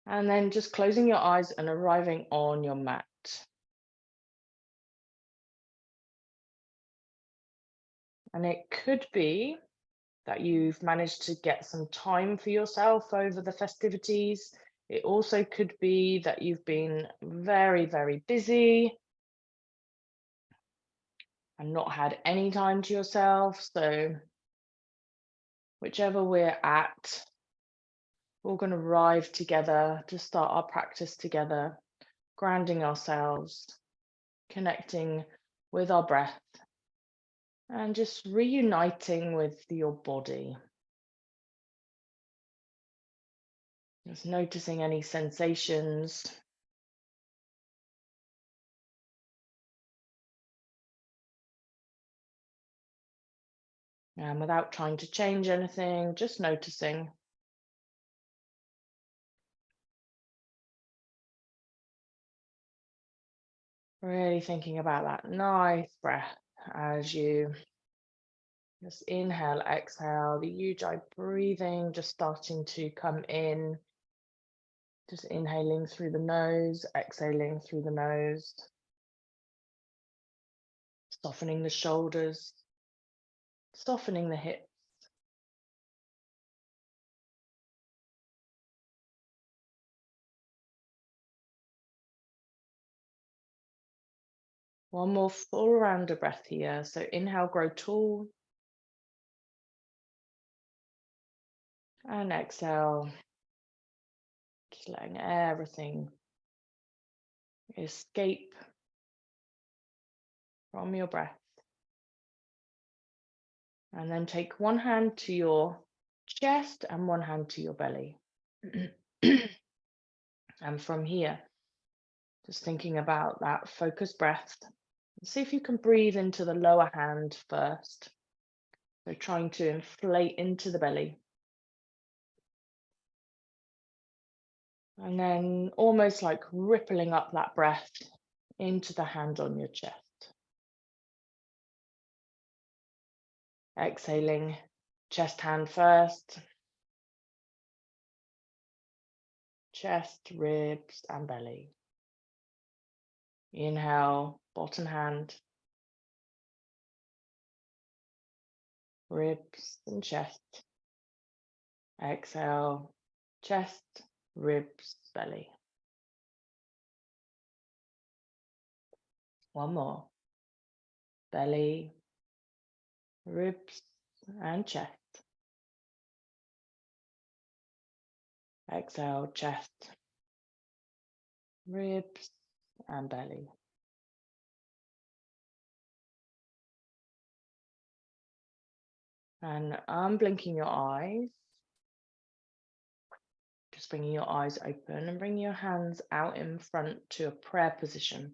And then just closing your eyes and arriving on your mat. And it could be that you've managed to get some time for yourself over the festivities. It also could be that you've been very, very busy and not had any time to yourself. So whichever we're at, we're going to arrive together to start our practice together, grounding ourselves, connecting with our breath, and just reuniting with your body. Just noticing any sensations. And without trying to change anything, just noticing. Really thinking about that nice breath as you just inhale, exhale, the ujjayi breathing just starting to come in. Just inhaling through the nose, exhaling through the nose. Softening the shoulders, softening the hips. One more full round of breath here. So inhale, grow tall. And exhale, just letting everything escape from your breath. And then take one hand to your chest and one hand to your belly. And from here, just thinking about that focused breath. See if you can breathe into the lower hand first. So trying to inflate into the belly. And then almost like rippling up that breath into the hand on your chest. Exhaling, chest hand first. Chest, ribs, and belly. Inhale, bottom hand. Ribs and chest. Exhale, chest, ribs, belly. One more. Belly, ribs, and chest. Exhale, chest, ribs, and belly. And unblinking your eyes. Just bringing your eyes open and bringing your hands out in front to a prayer position.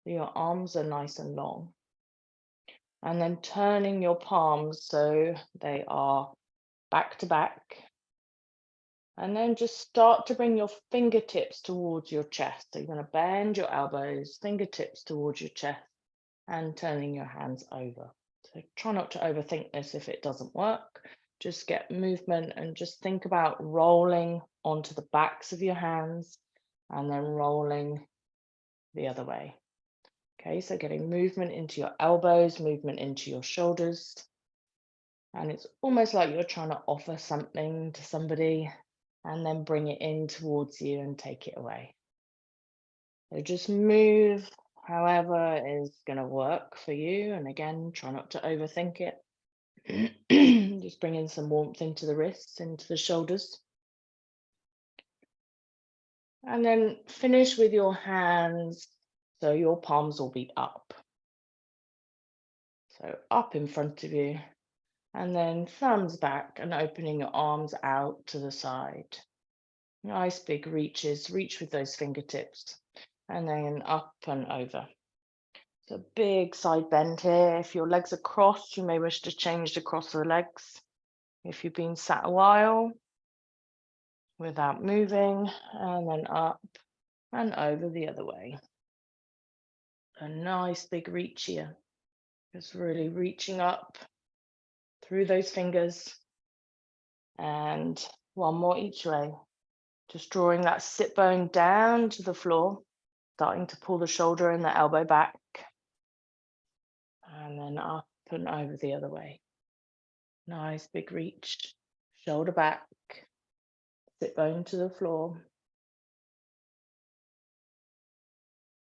Your arms are nice and long. And then turning your palms so they are back to back. And then just start to bring your fingertips towards your chest. So you're going to bend your elbows, fingertips towards your chest, and turning your hands over. So try not to overthink this if it doesn't work. Just get movement and just think about rolling onto the backs of your hands and then rolling the other way. Okay, so getting movement into your elbows, movement into your shoulders. And it's almost like you're trying to offer something to somebody and then bring it in towards you and take it away. So just move however is going to work for you. And again, try not to overthink it. Just bring in some warmth into the wrists, into the shoulders. And then finish with your hands. So your palms will be up. So up in front of you. And then thumbs back and opening your arms out to the side. Nice big reaches, reach with those fingertips. And then up and over. So big side bend here. If your legs are crossed, you may wish to change the cross of the legs. If you've been sat a while without moving, and then up and over the other way. A nice big reach here. Just really reaching up through those fingers. And one more each way. Just drawing that sit bone down to the floor, starting to pull the shoulder and the elbow back, and then up and over the other way. Nice big reach, shoulder back, sit bone to the floor.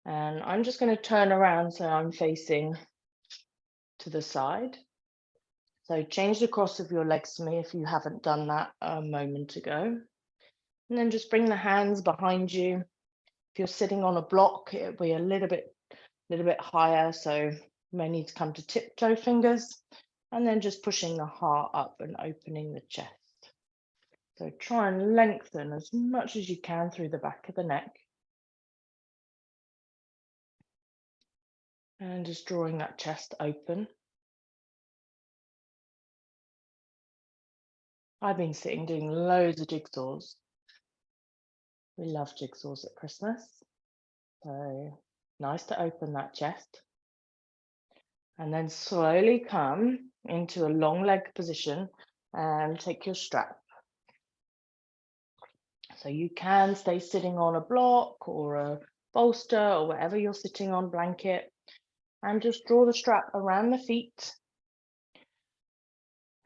And I'm just going to turn around so I'm facing to the side. So change the cross of your legs for me if you haven't done that a moment ago. And then just bring the hands behind you. If you're sitting on a block, it'll be a little bit higher, so you may need to come to tiptoe fingers, and then just pushing the heart up and opening the chest. So try and lengthen as much as you can through the back of the neck. And just drawing that chest open. I've been sitting doing loads of jigsaws. We love jigsaws at Christmas. So nice to open that chest. And then slowly come into a long leg position and take your strap. So you can stay sitting on a block or a bolster or whatever you're sitting on, blanket, and just draw the strap around the feet.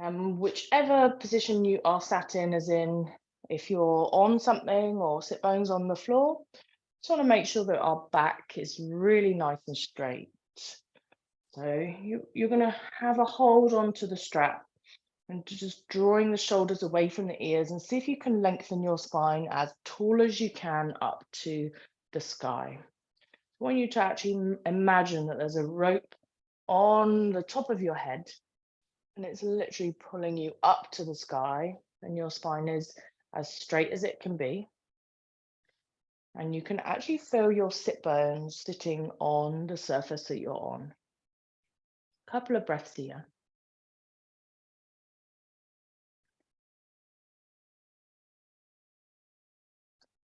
Whichever position you are sat in, as in if you're on something or sit bones on the floor, just want to make sure that our back is really nice and straight. So you're going to have a hold onto the strap and just drawing the shoulders away from the ears, and see if you can lengthen your spine as tall as you can up to the sky. I want you to actually imagine that there's a rope on the top of your head, and it's literally pulling you up to the sky, and your spine is as straight as it can be. And you can actually feel your sit bones sitting on the surface that you're on. A couple of breaths here.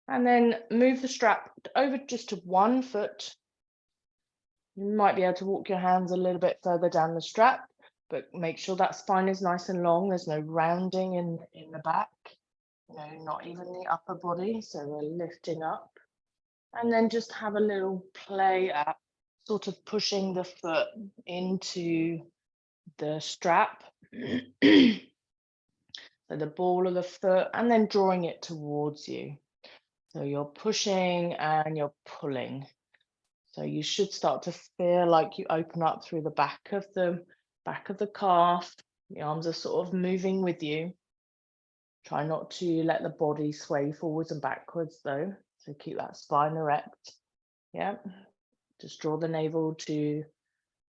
And then move the strap over just to one foot. You might be able to walk your hands a little bit further down the strap, but make sure that spine is nice and long. There's no rounding in the back, not even the upper body. So we're lifting up. And then just have a little play at sort of pushing the foot into the strap. So the ball of the foot, and then drawing it towards you. So you're pushing and you're pulling. So you should start to feel like you open up through the back of the calf. The arms are sort of moving with you. Try not to let the body sway forwards and backwards though. So keep that spine erect. Yeah. Just draw the navel to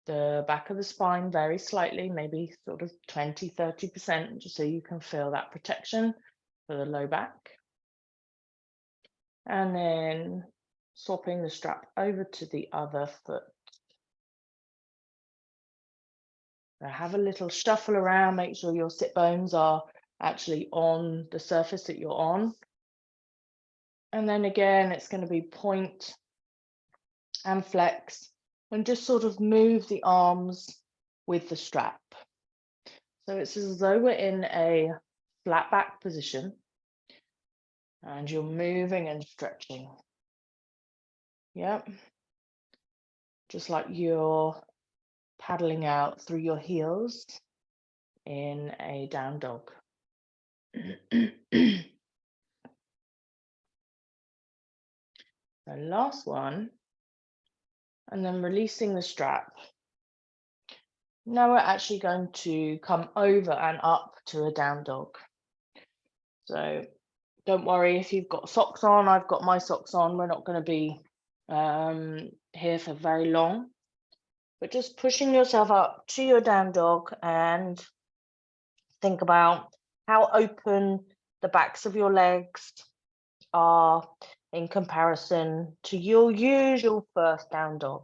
the back of the spine very slightly, maybe sort of 20-30%, just so you can feel that protection for the low back. And then swapping the strap over to the other foot. So have a little shuffle around, make sure your sit bones are actually on the surface that you're on. And then again, it's going to be point and flex, and just sort of move the arms with the strap. So it's as though we're in a flat back position and you're moving and stretching. Yep. Just like you're paddling out through your heels in a down dog. The last one, and then releasing the strap. Now we're actually going to come over and up to a down dog. So don't worry if you've got socks on. I've got my socks on. We're not going to be here for very long, but just pushing yourself up to your down dog, and think about how open the backs of your legs are in comparison to your usual first down dog.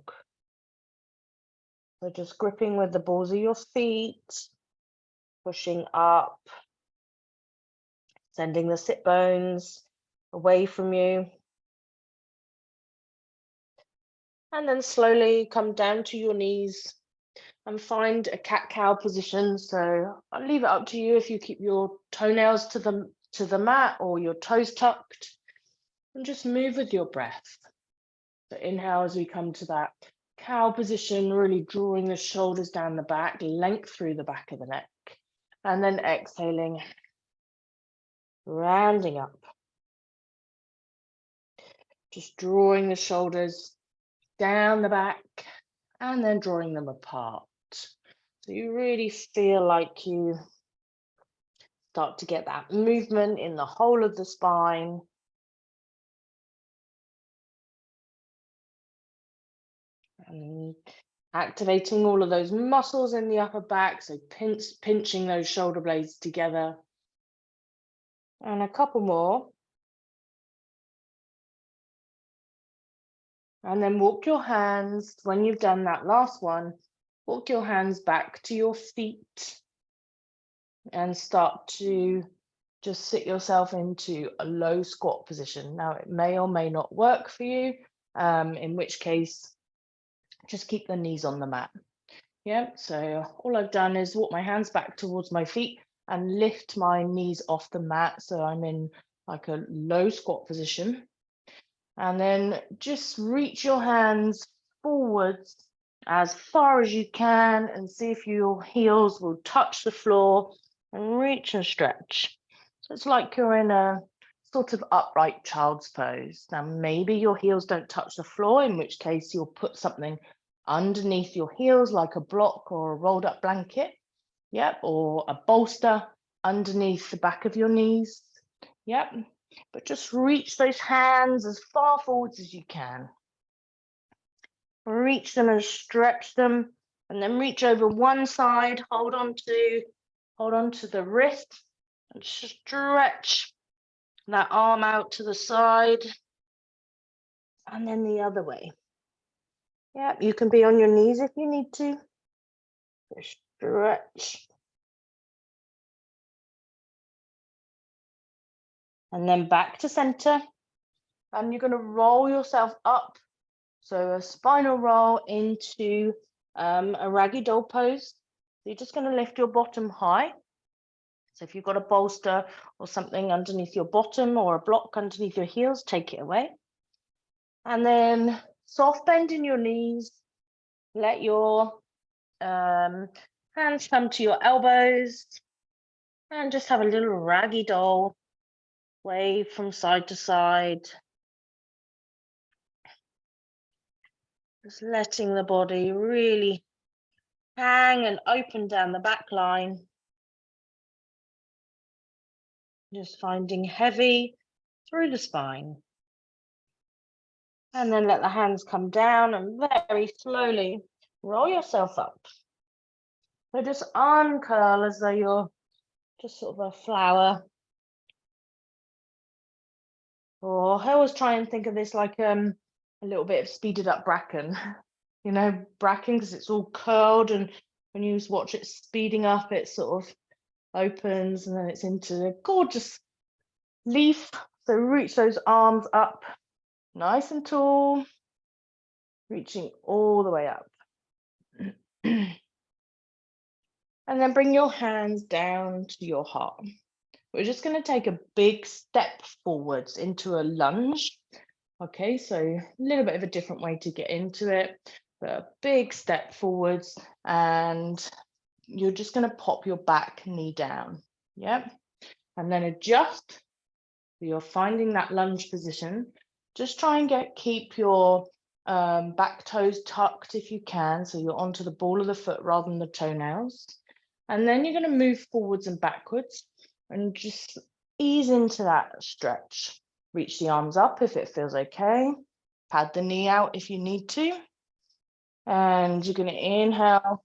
So just gripping with the balls of your feet, pushing up, sending the sit bones away from you. And then slowly come down to your knees and find a cat-cow position. So I'll leave it up to you if you keep your toenails to the mat or your toes tucked. And just move with your breath. So inhale as we come to that cow position, really drawing the shoulders down the back, length through the back of the neck. And then exhaling, rounding up. Just drawing the shoulders down the back and then drawing them apart. So you really feel like you start to get that movement in the whole of the spine. And activating all of those muscles in the upper back, so pinching those shoulder blades together. And a couple more. And then walk your hands, when you've done that last one, walk your hands back to your feet and start to just sit yourself into a low squat position. Now, it may or may not work for you, in which case, just keep the knees on the mat. Yeah, so all I've done is walk my hands back towards my feet and lift my knees off the mat. So I'm in like a low squat position. And then just reach your hands forwards as far as you can and see if your heels will touch the floor, and reach and stretch. So it's like you're in a sort of upright child's pose. Now, maybe your heels don't touch the floor, in which case you'll put something underneath your heels, like a block or a rolled up blanket. Yep, or a bolster underneath the back of your knees. Yep, but just reach those hands as far forwards as you can. Reach them and stretch them, and then reach over one side, hold on to the wrist and stretch that arm out to the side, and then the other way. Yeah, you can be on your knees if you need to. Just stretch. And then back to center. And you're going to roll yourself up. So a spinal roll into a raggy dog pose. So you're just going to lift your bottom high. So if you've got a bolster or something underneath your bottom or a block underneath your heels, take it away. And then soft bend in your knees. Let your hands come to your elbows and just have a little raggy doll, wave from side to side. Just letting the body really hang and open down the back line. Just finding heavy through the spine. And then let the hands come down and very slowly roll yourself up. So just uncurl as though you're just sort of a flower. Or I always try and think of this like a little bit of speeded up bracken. You know, bracken, because it's all curled, and when you watch it speeding up, it sort of opens and then it's into a gorgeous leaf. So reach those arms up nice and tall, reaching all the way up. And then bring your hands down to your heart. We're just going to take a big step forwards into a lunge. Okay, so a little bit of a different way to get into it, but a big step forwards, and you're just going to pop your back knee down. Yep, and then adjust. So you're finding that lunge position. Just try and keep your back toes tucked if you can, so you're onto the ball of the foot rather than the toenails. And then you're going to move forwards and backwards and just ease into that stretch. Reach the arms up if it feels okay. Pad the knee out if you need to. And you're going to inhale,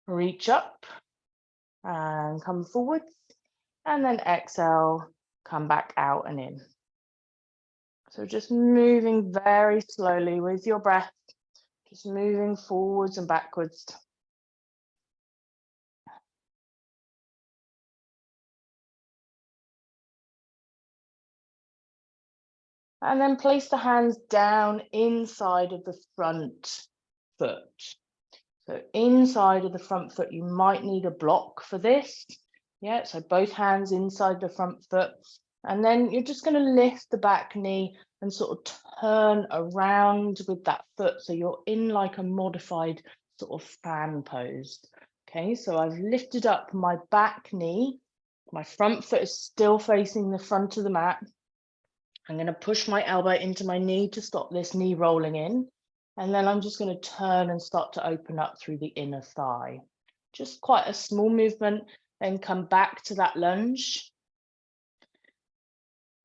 reach up and come forwards. And then exhale, come back out and in. So just moving very slowly with your breath, just moving forwards and backwards. And then place the hands down inside of the front foot. So inside of the front foot, you might need a block for this. Yeah, so both hands inside the front foot. And then you're just going to lift the back knee and sort of turn around with that foot. So you're in like a modified sort of fan pose. Okay, so I've lifted up my back knee. My front foot is still facing the front of the mat. I'm going to push my elbow into my knee to stop this knee rolling in. And then I'm just going to turn and start to open up through the inner thigh. Just quite a small movement, then come back to that lunge.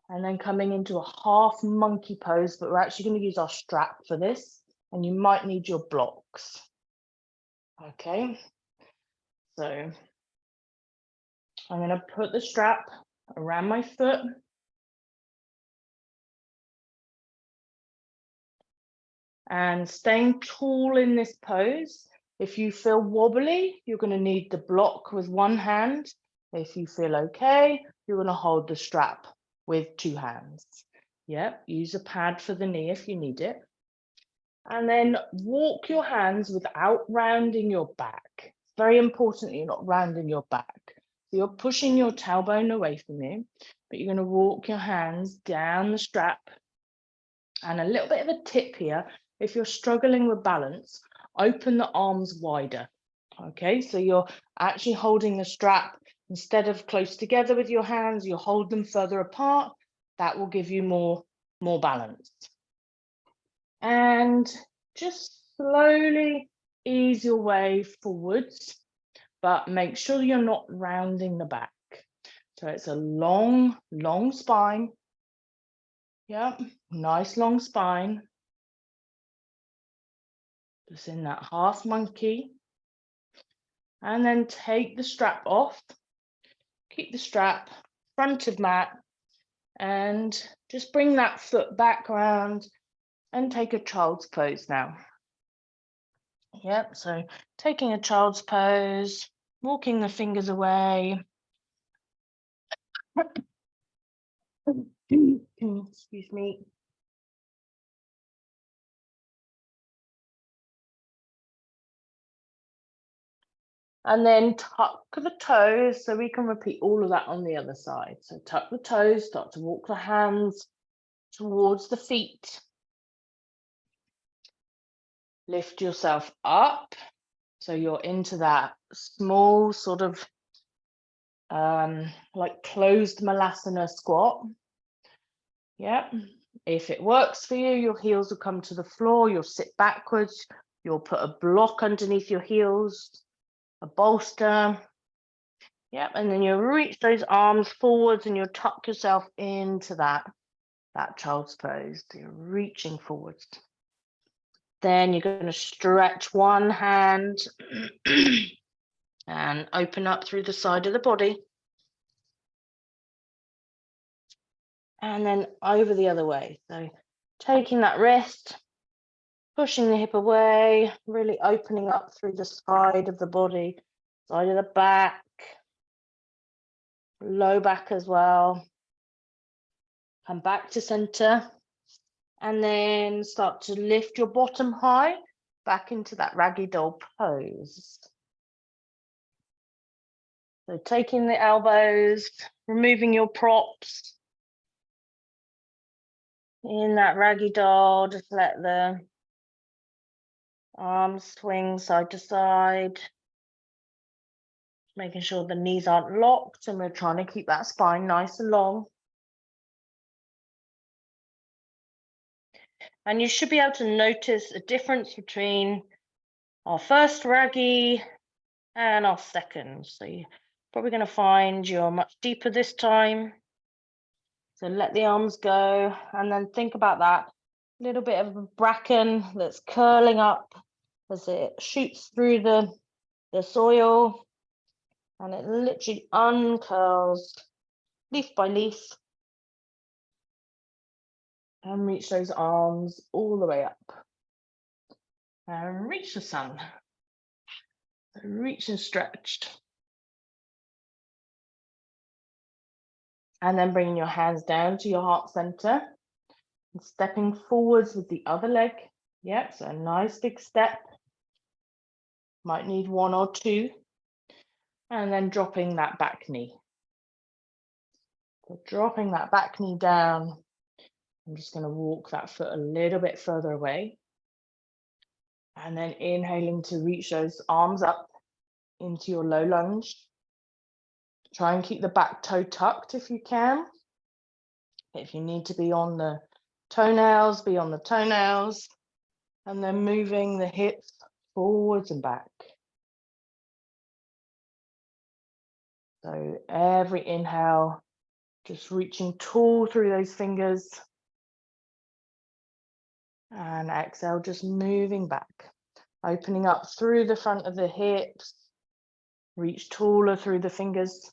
And then coming into a half monkey pose, but we're actually going to use our strap for this, and you might need your blocks. Okay, so I'm going to put the strap around my foot. And staying tall in this pose. If you feel wobbly, you're going to need the block with one hand. If you feel okay, you're going to hold the strap with two hands. Yep, use a pad for the knee if you need it. And then walk your hands without rounding your back. It's very important that you're not rounding your back. So you're pushing your tailbone away from you, but you're going to walk your hands down the strap. And a little bit of a tip here, if you're struggling with balance, open the arms wider. Okay, so you're actually holding the strap instead of close together with your hands, you hold them further apart. That will give you more balance. And just slowly ease your way forwards, but make sure you're not rounding the back. So it's a long spine. Yep, nice long spine. Just in that half monkey. And then take the strap off. Keep the strap front of mat and just bring that foot back around and take a child's pose now. Yep, so taking a child's pose, walking the fingers away. Excuse me. And then tuck the toes, so we can repeat all of that on the other side. So tuck the toes, start to walk the hands towards the feet. Lift yourself up, so you're into that small sort of like closed malasana squat. Yep. If it works for you, your heels will come to the floor, you'll sit backwards, you'll put a block underneath your heels, a bolster. Yep, and then you'll reach those arms forwards and you'll tuck yourself into that child's pose. So you're reaching forwards. Then you're going to stretch one hand and open up through the side of the body. And then over the other way. So taking that wrist, pushing the hip away, really opening up through the side of the body, side of the back, low back as well. Come back to center. And then start to lift your bottom high back into that raggy doll pose. So taking the elbows, removing your props. In that raggy doll, just let the arms swing side to side. Making sure the knees aren't locked and we're trying to keep that spine nice and long. And you should be able to notice a difference between our first raggy and our second. So you're probably going to find you're much deeper this time. So let the arms go and then think about that little bit of a bracken that's curling up as it shoots through the soil, and it literally uncurls leaf by leaf. And reach those arms all the way up. And reach the sun. Reach and stretched. And then bringing your hands down to your heart center. And stepping forwards with the other leg. Yep, so a nice big step. Might need one or two. And then dropping that back knee. So dropping that back knee down, I'm just going to walk that foot a little bit further away. And then inhaling to reach those arms up into your low lunge. Try and keep the back toe tucked if you can. If you need to be on the toenails, be on the toenails. And then moving the hips forwards and back. So every inhale, just reaching tall through those fingers. And exhale, just moving back. Opening up through the front of the hips. Reach taller through the fingers.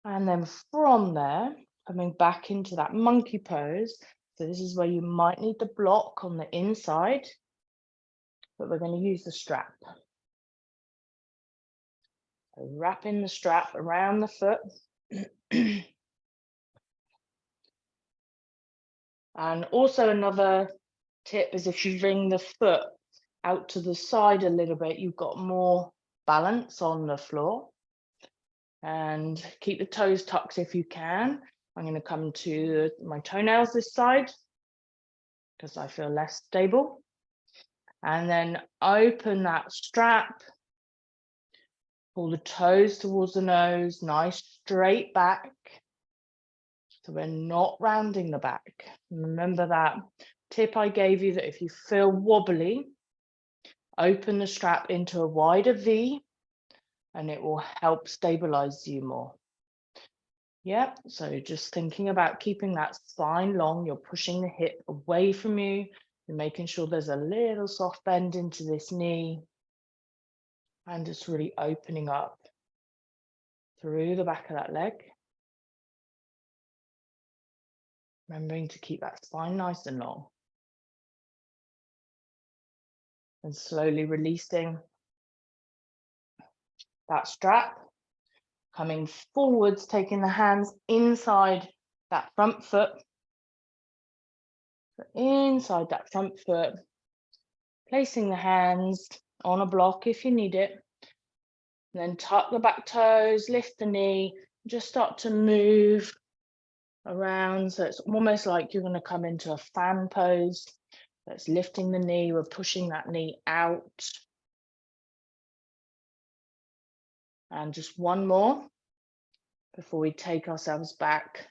And then from there, coming back into that monkey pose. So this is where you might need the block on the inside, but we're going to use the strap. So wrapping the strap around the foot. And also another tip is if you bring the foot out to the side a little bit, you've got more balance on the floor. And keep the toes tucked if you can. I'm going to come to my toenails this side because I feel less stable. And then open that strap. Pull the toes towards the nose, nice straight back. So we're not rounding the back. Remember that tip I gave you that if you feel wobbly, open the strap into a wider V and it will help stabilize you more. Yeah, so just thinking about keeping that spine long, you're pushing the hip away from you, you're making sure there's a little soft bend into this knee and just really opening up through the back of that leg. Remembering to keep that spine nice and long. And slowly releasing that strap. Coming forwards, taking the hands inside that front foot. So inside that front foot. Placing the hands on a block if you need it. And then tuck the back toes, lift the knee. Just start to move around. So it's almost like you're going to come into a fan pose. That's lifting the knee, we're pushing that knee out. And just one more before we take ourselves back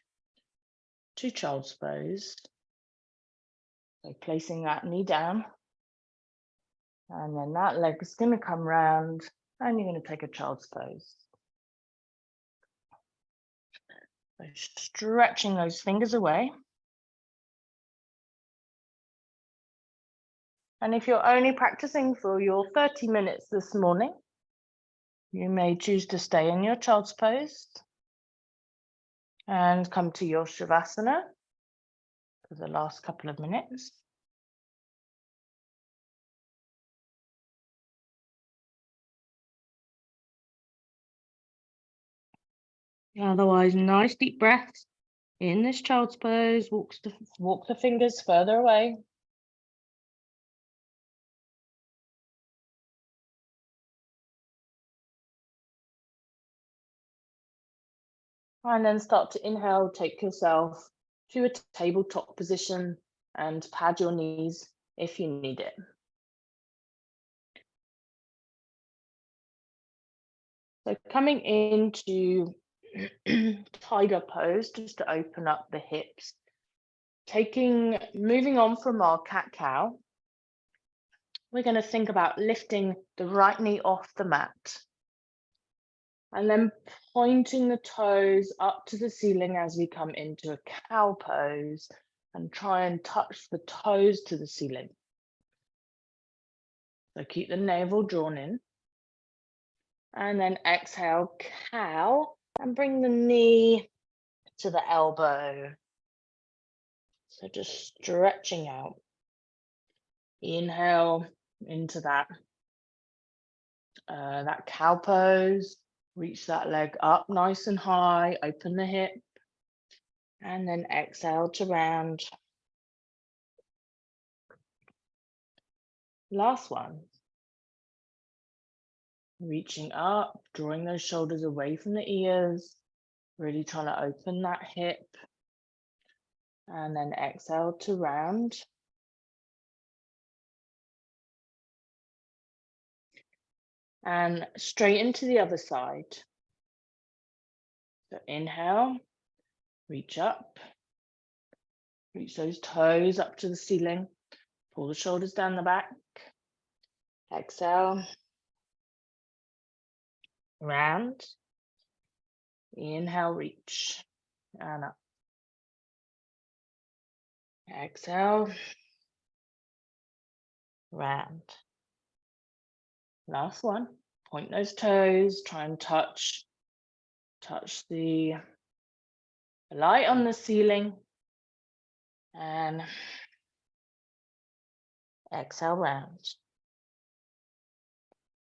to child's pose. So placing that knee down. And then that leg is going to come round and you're going to take a child's pose. So stretching those fingers away. And if you're only practicing for your 30 minutes this morning, you may choose to stay in your child's pose and come to your Shavasana for the last couple of minutes. Otherwise, nice deep breaths in this child's pose. Walk the fingers further away. And then start to inhale, take yourself to a tabletop position and pad your knees if you need it. So coming into tiger pose, just to open up the hips. Moving on from our cat-cow, we're going to think about lifting the right knee off the mat. And then pointing the toes up to the ceiling as we come into a cow pose and try and touch the toes to the ceiling. So keep the navel drawn in. And then exhale, cow, and bring the knee to the elbow. So just stretching out. Inhale into that cow pose. Reach that leg up nice and high, open the hip, and then exhale to round. Last one. Reaching up, drawing those shoulders away from the ears, really trying to open that hip. And then exhale to round. And straighten to the other side. So inhale, reach up, reach those toes up to the ceiling, pull the shoulders down the back. Exhale, round. Inhale, reach, and up. Exhale, round. Last one. Point those toes, try and touch the light on the ceiling, and exhale, round.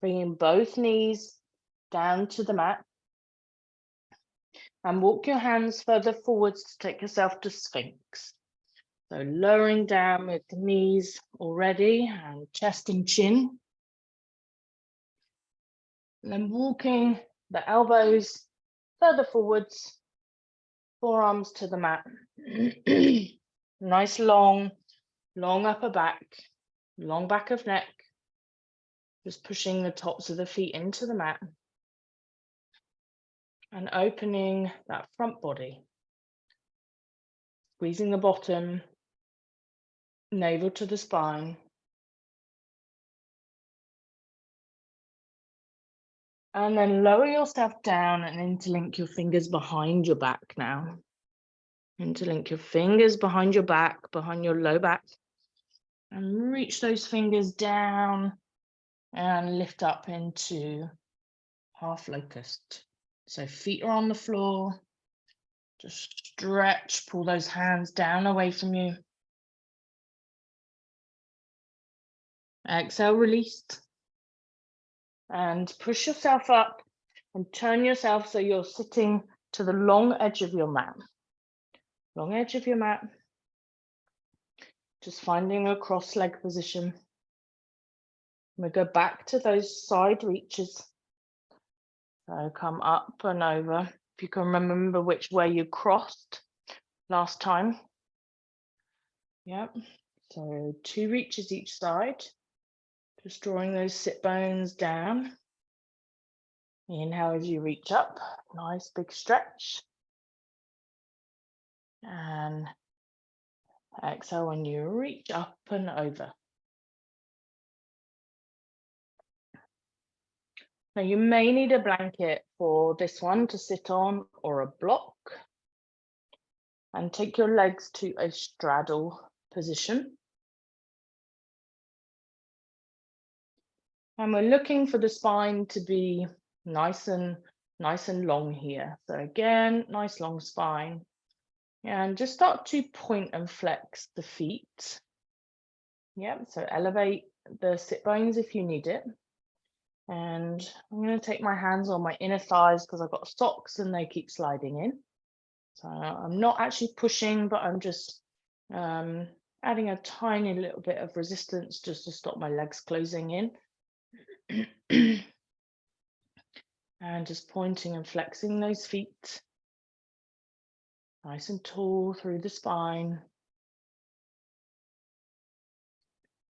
Bringing both knees down to the mat, and walk your hands further forwards to take yourself to Sphinx. So lowering down with the knees already, and chest and chin. And then walking the elbows further forwards, forearms to the mat. Nice long upper back, long back of neck. Just pushing the tops of the feet into the mat. And opening that front body. Squeezing the bottom, navel to the spine. And then lower yourself down and interlink your fingers behind your back now. Interlink your fingers behind your back, behind your low back. And reach those fingers down and lift up into half locust. So feet are on the floor. Just stretch, pull those hands down away from you. Exhale, release. And push yourself up and turn yourself so you're sitting to the long edge of your mat. Long edge of your mat. Just finding a cross leg position. We go back to those side reaches. So come up and over. If you can remember which way you crossed last time. Yep. So 2 reaches each side. Just drawing those sit bones down. Inhale as you reach up. Nice big stretch. And exhale when you reach up and over. Now you may need a blanket for this one to sit on or a block. And take your legs to a straddle position. And we're looking for the spine to be nice and long here. So again, nice long spine. And just start to point and flex the feet. Yep, so elevate the sit bones if you need it. And I'm going to take my hands on my inner thighs because I've got socks and they keep sliding in. So I'm not actually pushing, but I'm just adding a tiny little bit of resistance just to stop my legs closing in. And just pointing and flexing those feet. Nice and tall through the spine.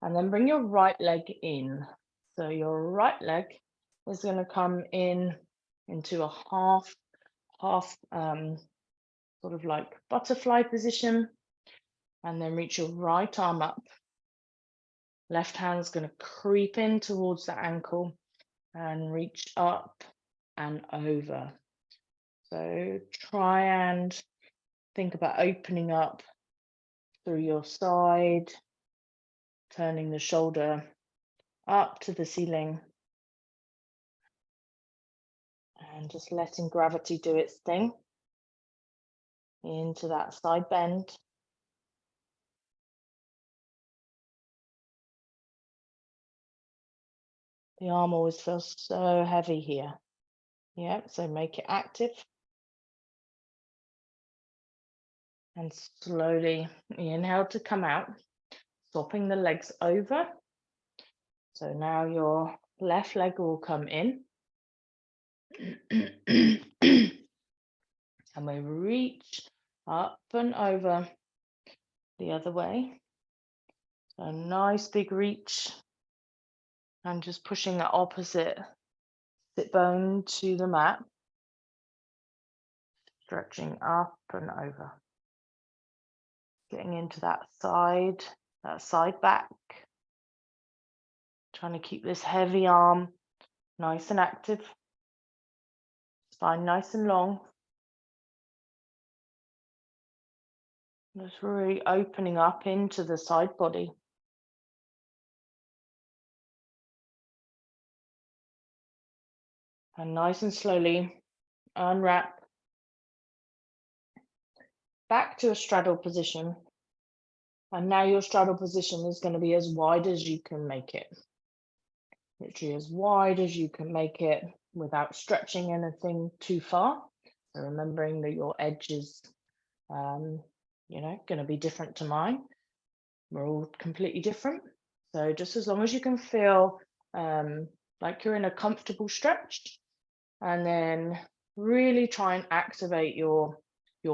And then bring your right leg in. So your right leg is going to come in into a half sort of like butterfly position. And then reach your right arm up. Left hand's going to creep in towards the ankle and reach up and over. So try and think about opening up through your side, turning the shoulder up to the ceiling, and just letting gravity do its thing into that side bend. The arm always feels so heavy here. Yeah, so make it active. And slowly inhale to come out, swapping the legs over. So now your left leg will come in. And we reach up and over the other way. So a nice big reach. And just pushing that opposite sit bone to the mat. Stretching up and over. Getting into that side back. Trying to keep this heavy arm nice and active. Spine nice and long. Just really opening up into the side body. And nice and slowly unwrap. Back to a straddle position. And now your straddle position is going to be as wide as you can make it. Literally as wide as you can make it without stretching anything too far. So remembering that your edge is, going to be different to mine. We're all completely different. So just as long as you can feel like you're in a comfortable stretch, and then really try and activate your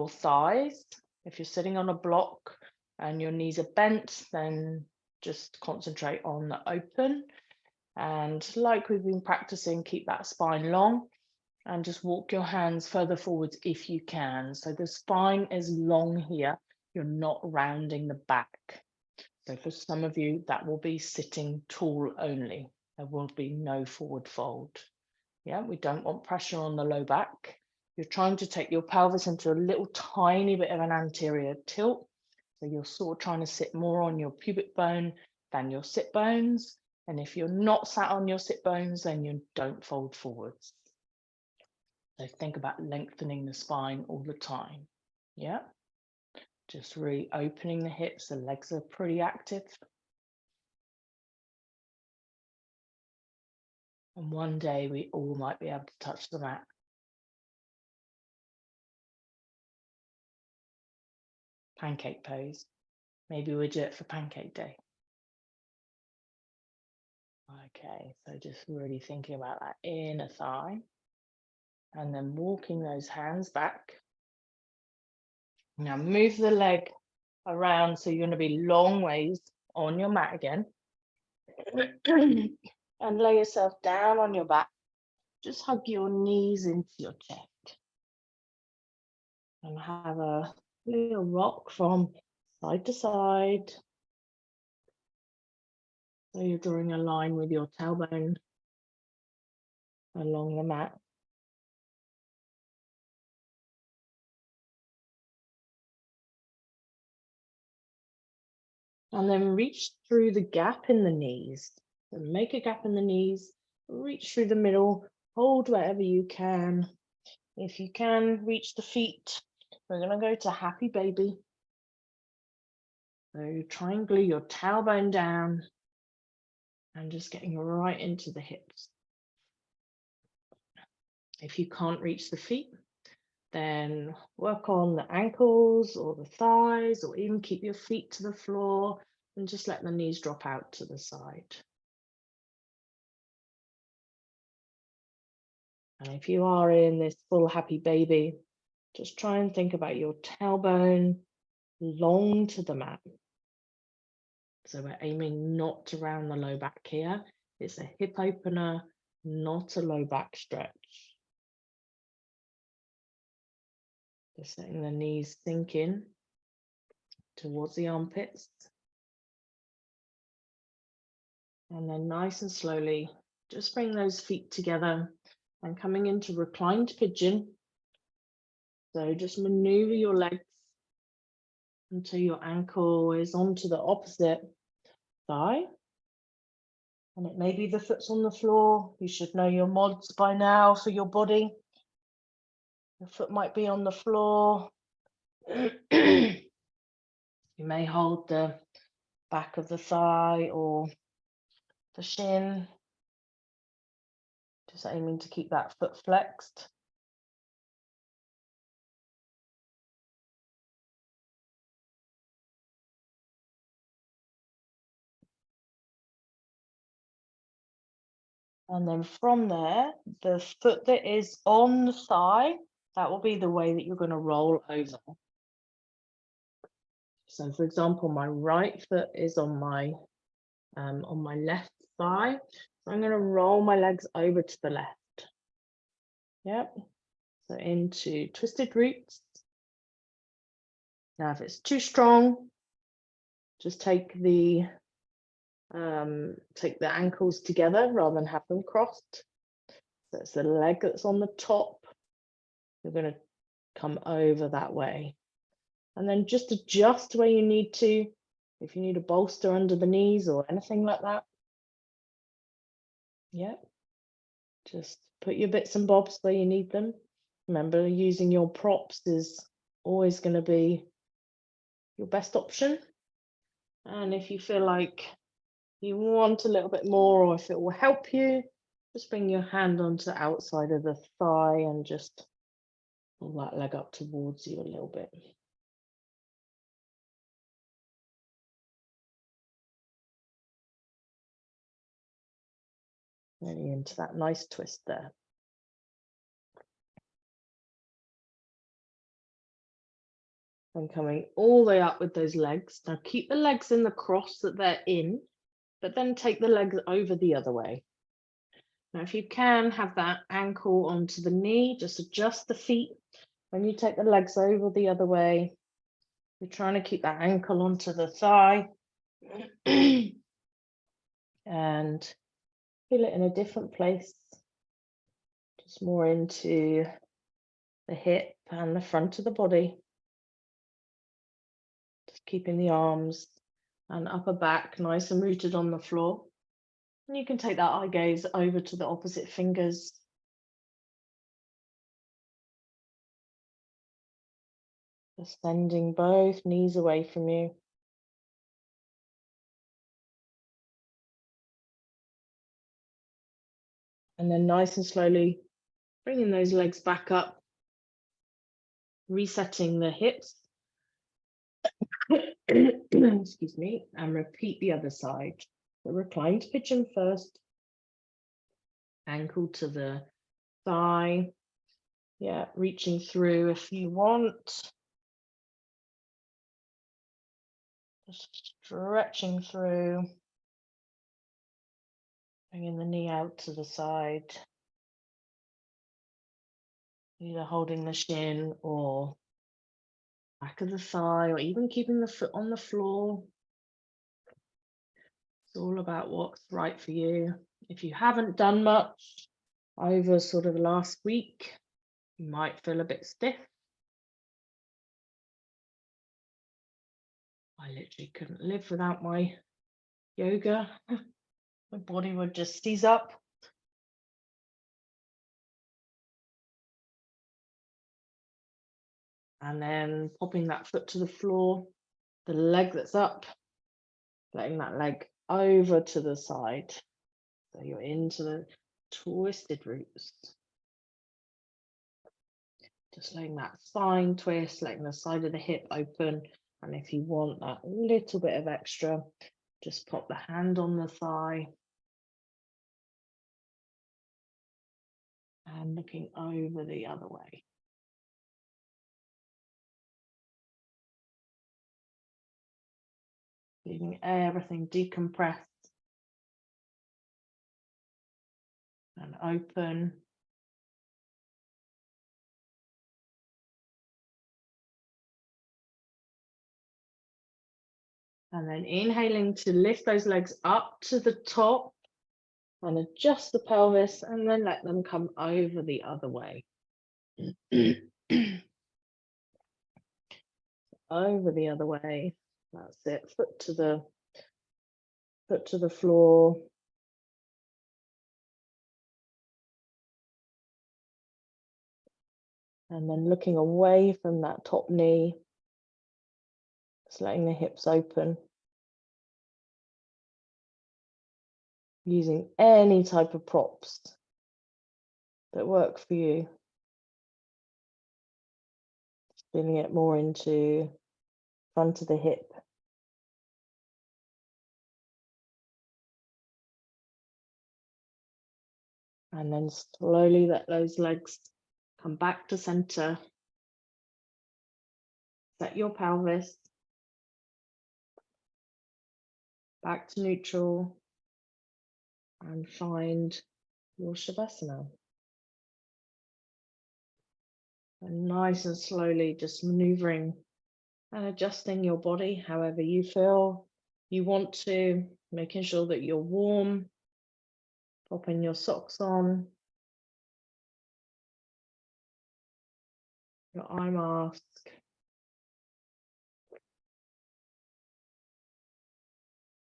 thighs. If you're sitting on a block and your knees are bent, then just concentrate on the open. And like we've been practicing, keep that spine long and just walk your hands further forwards if you can. So the spine is long here. You're not rounding the back. So for some of you, that will be sitting tall only. There will be no forward fold. Yeah, we don't want pressure on the low back. You're trying to take your pelvis into a little tiny bit of an anterior tilt. So you're sort of trying to sit more on your pubic bone than your sit bones. And if you're not sat on your sit bones, then you don't fold forwards. So think about lengthening the spine all the time. Yeah. Just really opening the hips. The legs are pretty active. And one day we all might be able to touch the mat. Pancake pose. Maybe we'll do it for pancake day. Okay, so just really thinking about that inner thigh. And then walking those hands back. Now move the leg around so you're going to be long ways on your mat again. And lay yourself down on your back. Just hug your knees into your chest. And have a little rock from side to side. So you're drawing a line with your tailbone along the mat. And then reach through the gap in the knees. So make a gap in the knees, reach through the middle, hold wherever you can. If you can, reach the feet. We're going to go to happy baby. So try and glue your tailbone down and just getting right into the hips. If you can't reach the feet, then work on the ankles or the thighs, or even keep your feet to the floor and just let the knees drop out to the side. And if you are in this full happy baby, just try and think about your tailbone long to the mat. So we're aiming not to round the low back here. It's a hip opener, not a low back stretch. Just letting the knees sink in towards the armpits. And then nice and slowly, just bring those feet together and coming into reclined pigeon. So just maneuver your legs until your ankle is onto the opposite thigh. And it may be the foot's on the floor. You should know your mods by now for your body. The foot might be on the floor. You may hold the back of the thigh or the shin. Just aiming to keep that foot flexed. And then from there, the foot that is on the thigh, that will be the way that you're going to roll over. So for example, my right foot is on my left thigh. So I'm going to roll my legs over to the left. Yep. So into twisted roots. Now, if it's too strong, just take the ankles together rather than have them crossed. So it's the leg that's on the top. You're going to come over that way. And then just adjust where you need to. If you need a bolster under the knees or anything like that. Yeah. Just put your bits and bobs where you need them. Remember, using your props is always going to be your best option. And if you feel like you want a little bit more, or if it will help you, just bring your hand onto the outside of the thigh and just pull that leg up towards you a little bit. Really into that nice twist there. And coming all the way up with those legs. Now keep the legs in the cross that they're in, but then take the legs over the other way. Now, if you can have that ankle onto the knee, just adjust the feet. When you take the legs over the other way, you're trying to keep that ankle onto the thigh and feel it in a different place, just more into the hip and the front of the body. Just keeping the arms and upper back nice and rooted on the floor. And you can take that eye gaze over to the opposite fingers. Just sending both knees away from you. And then nice and slowly bringing those legs back up, resetting the hips. Excuse me, and repeat the other side. The reclined pigeon first. Ankle to the thigh. Yeah, reaching through if you want. Just stretching through. Bringing the knee out to the side. Either holding the shin or back of the thigh, or even keeping the foot on the floor. It's all about what's right for you. If you haven't done much over sort of last week, you might feel a bit stiff. I literally couldn't live without my yoga. My body would just seize up. And then popping that foot to the floor, the leg that's up, letting that leg over to the side. So you're into the twisted roots. Just letting that spine twist, letting the side of the hip open. And if you want that little bit of extra, just pop the hand on the thigh. And looking over the other way. Leaving everything decompressed and open. And then inhaling to lift those legs up to the top and adjust the pelvis, and then let them come over the other way. Over the other way. That's it. Foot to the floor. And then looking away from that top knee. Just letting the hips open. Using any type of props that work for you. Feeling it more into front of the hip. And then slowly let those legs come back to center. Set your pelvis back to neutral and find your Shavasana. And nice and slowly just maneuvering and adjusting your body however you feel you want to, making sure that you're warm, popping your socks on, your eye mask.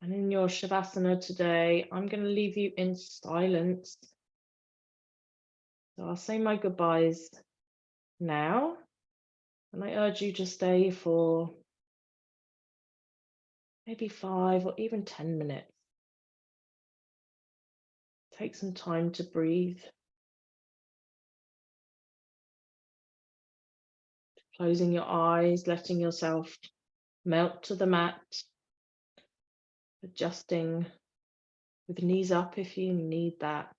And in your Shavasana today, I'm going to leave you in silence. So I'll say my goodbyes now, and I urge you to stay for maybe 5 or even 10 minutes. Take some time to breathe. Closing your eyes, letting yourself melt to the mat, adjusting with knees up if you need that.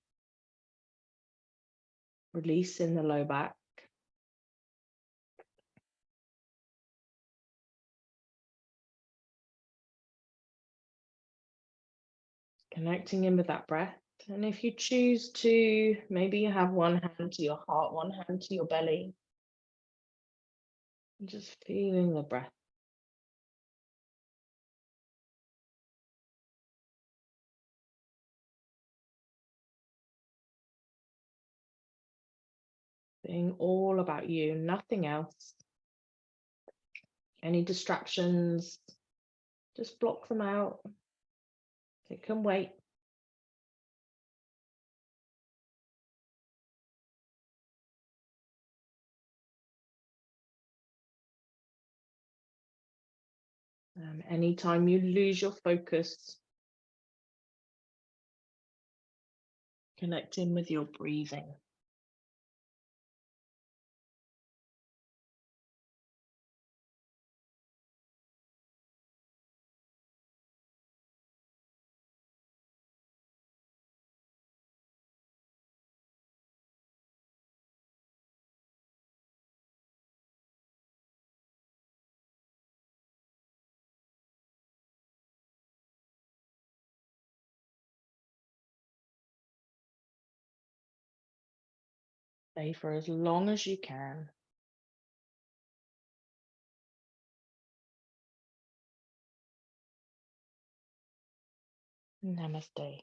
Release in the low back. Connecting in with that breath. And if you choose to, maybe you have one hand to your heart, one hand to your belly. And just feeling the breath. Being all about you, nothing else. Any distractions, just block them out. It can wait. Anytime you lose your focus, connecting with your breathing. Stay for as long as you can. Namaste.